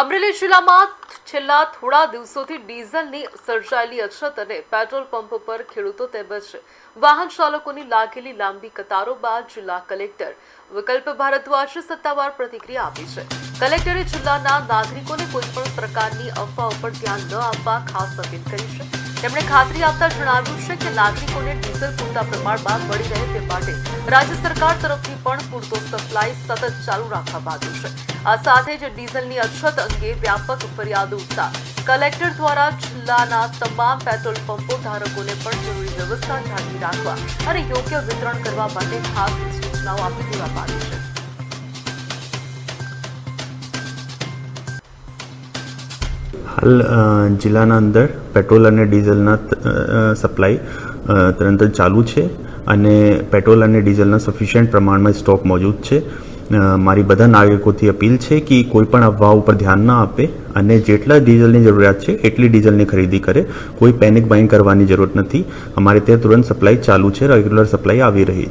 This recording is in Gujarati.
અમરેલી જિલ્લામાં છેલ્લા થોડા દિવસોથી ડીઝલની સર્જાયેલી અછત અને પેટ્રોલ પંપ પર ખેડૂતો તેમજ વાહન ચાલકોની લાગેલી લાંબી કતારો બાદ જિલ્લા કલેક્ટર વિકલ્પ ભારદ્વાજે સત્તાવાર પ્રતિક્રિયા આપી છે. કલેક્ટરે જિલ્લાના નાગરિકોને કોઈપણ પ્રકારની અફવાઓ પર ધ્યાન ન આપવા ખાસ અપીલ કરી છે. તેમણે ખાતરી આપતા જણાવ્યું છે કે નાગરિકોને ડીઝલ પૂરતા પ્રમાણમાં મળી રહે તે માટે રાજ્ય સરકાર તરફથી પણ પૂરતો સપ્લાય સતત ચાલુ રાખવામાં આવ્યો છે. આ સાથે જ ડીઝલની અછત અંગે વ્યાપક ફરિયાદો ઉઠતા કલેક્ટર દ્વારા જિલ્લાના તમામ પેટ્રોલ પંપો ધારકોને પણ જરૂરી વ્યવસ્થા જાળવી રાખવા અને યોગ્ય વિતરણ કરવા માટે ખાસ સૂચનાઓ આપી દેવામાં આવી છે. હાલ જિલ્લાના અંદર પેટ્રોલ અને ડીઝલના સપ્લાય તરત જ ચાલુ છે અને પેટ્રોલ અને ડીઝલના સફિશિયન્ટ પ્રમાણમાં સ્ટોક મોજૂદ છે. મારી બધા નાગરિકોથી અપીલ છે કે કોઈ પણ અફવાઓ ઉપર ધ્યાન ન આપે અને જેટલા ડીઝલની જરૂરિયાત છે એટલી ડીઝલની ખરીદી કરે. કોઈ પેનિક બાઇંગ કરવાની જરૂરત નથી. અમારે ત્યાં તુરંત સપ્લાય ચાલુ છે, રેગ્યુલર સપ્લાય આવી રહી છે.